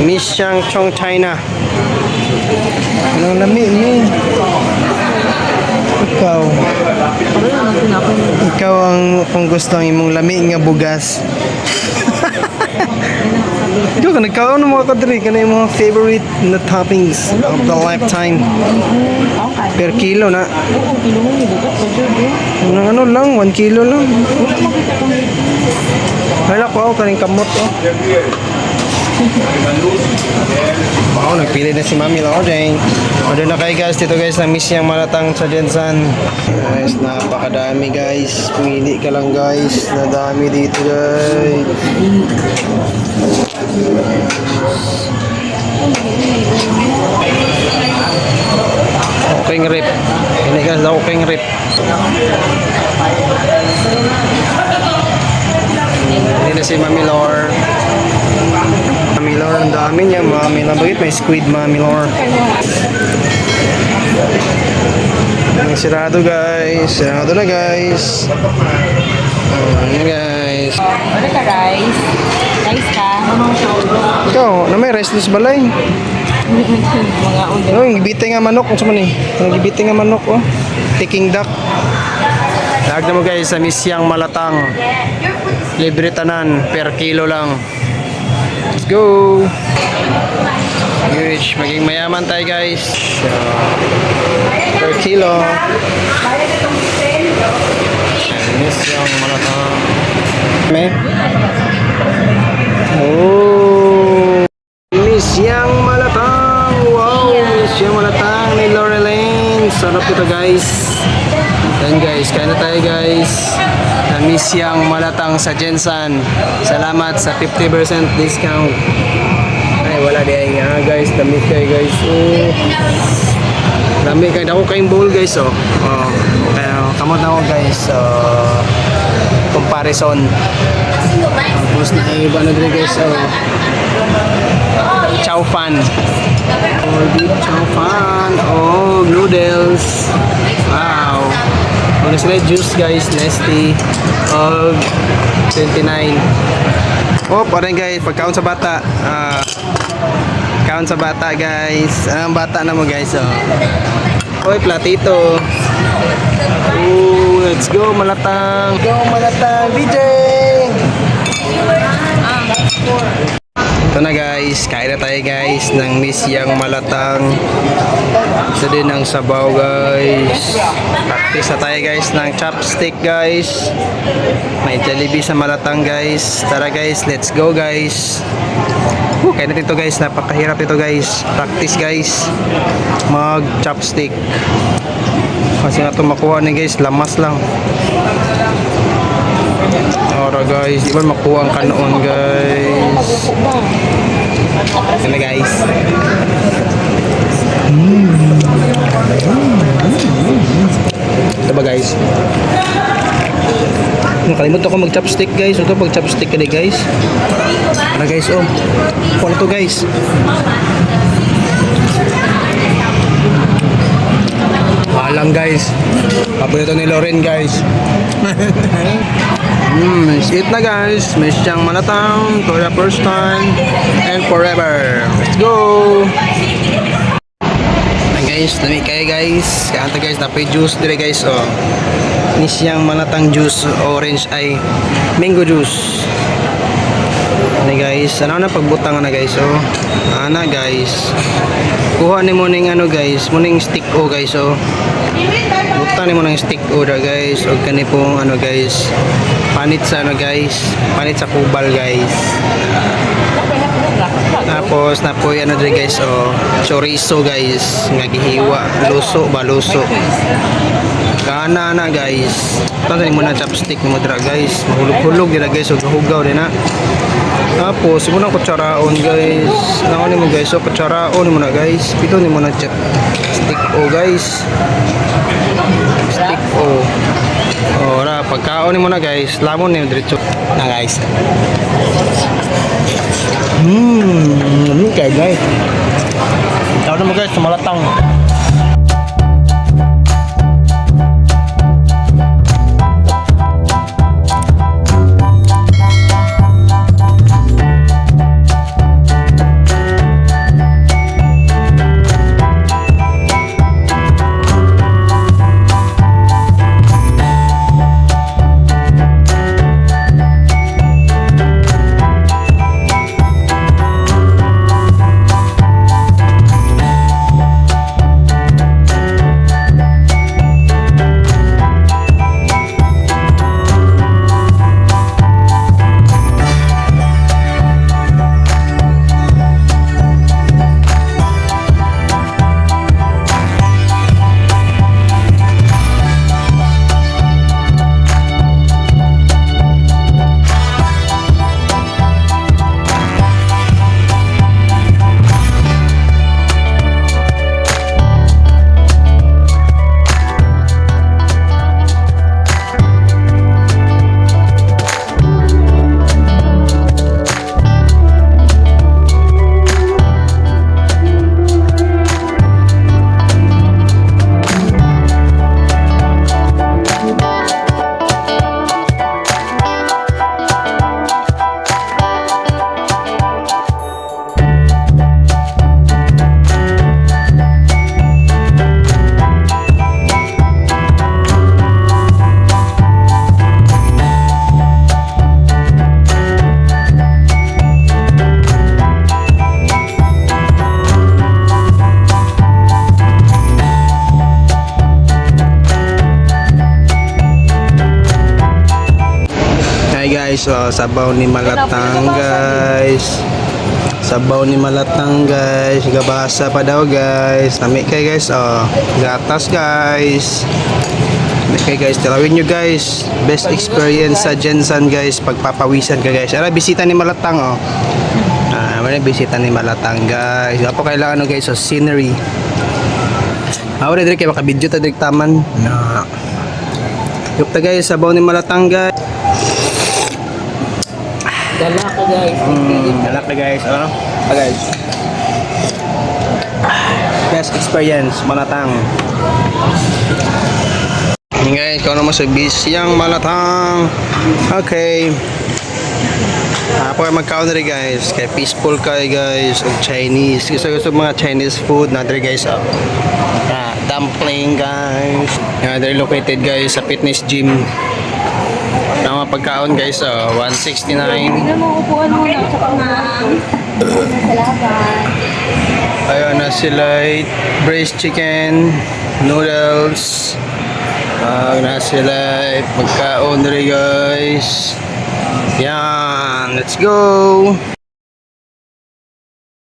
Miss Yang Chong China. Anong lami ni? Ikaw. Ikaw ang kung gusto ang imong lami nga bugas. Ikaw ka nagkaon mo ka diri kana imong favorite na toppings of the lifetime. Per kilo na. Ano lang, 1 kilo lang. Hala ko kaning kamot oh. Wow, nagpili na si Mami Lording. Order na kayo guys. Dito guys, na-miss yung malatang sa Jensan. Guys, napakadami guys. Pumili ka lang guys. Nadami dito guys. Okay ng rip. Ini guys, okay ng rip. Hindi na si Mami Lord. Mami Lord, ang dami niya. Mami Lord, bakit may squid Mami Lord? Ang sirado guys. Sirado na guys. Ayan guys. Ano ka guys? Guys ka? Ikaw, na may restless balay. Mga ulo. No, yung gibite nga manok. Ano man eh? Yung gibite nga manok oh. Peking duck. Lagyan mo guys sa misyang malatang. Libre tanan per kilo lang. Let's go! Huge. Maging mayaman tayo guys. So, per kilo. Misyang malatang. May? Oh! Misyang malatang! Wow! Misyang malatang ni Loreline. Sarap ito guys. Yan guys, kain na tayo guys. Misyang malatang sa Jensan. Salamat sa 50% discount. Ay, wala di nga guys. Dami kayo guys. Oh. Dami kayo. Dako kayong bowl guys. Oh. Kaya kamot na ako guys. Comparison. Tapos na iba na din guys. Chow fan. Beef chow fan. Oh, noodles. Wow. Ano sila juice guys, Nesty. 29. Oh, parang guys, pagkaon sa bata. Kaon sa bata guys. Anong bata na mo guys oh. Oy, platito. Oh, let's go malatang. Go malatang, DJ. Ito na guys, kain na tayo guys ng misyang malatang. Ito din ang sabaw guys. Practice na tayo guys ng chopstick guys. May Jollibee sa malatang guys. Tara guys, let's go guys. Kain natin ito guys, napakahirap ito guys. Practice guys mag chopstick. Kasi nga ito makuha ni guys, lamas lang. Ora guys, di ba makuha ang kanoon guys. Yan na guys. Ito ba guys? Nakalimutan ko mag chopstick guys. Ito pag chopstick ka guys. Ano guys oh. Kuha to guys. Alang guys. Paborito ni Loren guys. Eat na guys. Misyang malatang for the first time and forever. Let's go. Ayan guys, dami kayo guys. Kaya guys, tapay juice dire guys oh. Misyang malatang juice, orange ay mango juice. Ano guys, ano na pagbutang na guys oh. Ana guys. Kuha ni mo ning ano guys, mo ning stick o guys oh. Butang ni mo ng stick o da guys. O kani pong ano guys. Panit sa ano guys. Panit sa kubal guys. Tapos napoy ano dre guys oh. Chorizo guys. Nga gihiwa, luso ba luso. Kana na guys. Tanay mo na chopstick mo dra guys. Mahulog-hulog dira guys ug hugaw din na. Tapos mo na kutsaraon guys. Naon mo guys, so kutsaraon mo na guys. Pito ni mo na stick o guys. Stick o. Ora pagkaon mo na guys. Lamon ni diretso na guys. Okay guys. Tawag na mo guys, malatang. guys. Sabaw ni Malatang guys. Sabaw ni Malatang guys. Gabasa pa daw guys. Nami kay guys. Gatas guys. Nami kay guys. Tilawin nyo guys. Best experience sa Jensan guys. Pagpapawisan ka guys. Ara, bisita ni Malatang may bisita ni Malatang guys. Apo kailangan guys scenery. Ako na kay makabidyo ta direk taman. Yup ta guys, sabaw ni Malatang guys. Dala ko guys. Galak na guys. Ano? Guys. Best experience, Malatang. Guys, kung naman sa bisyang Malatang. Okay. Ako ay magkaon na rin guys. Kaya peaceful kayo guys. O Chinese. Gusto mga Chinese food na rin guys. Dumpling guys. They're located guys sa fitness gym. Ang mga pagkaon guys, 169. Tignan mo, upuan muna sa pangang. Salamat. Ayun na sila, braised chicken, noodles. Na sila, pagkaon rin guys. Yan, let's go.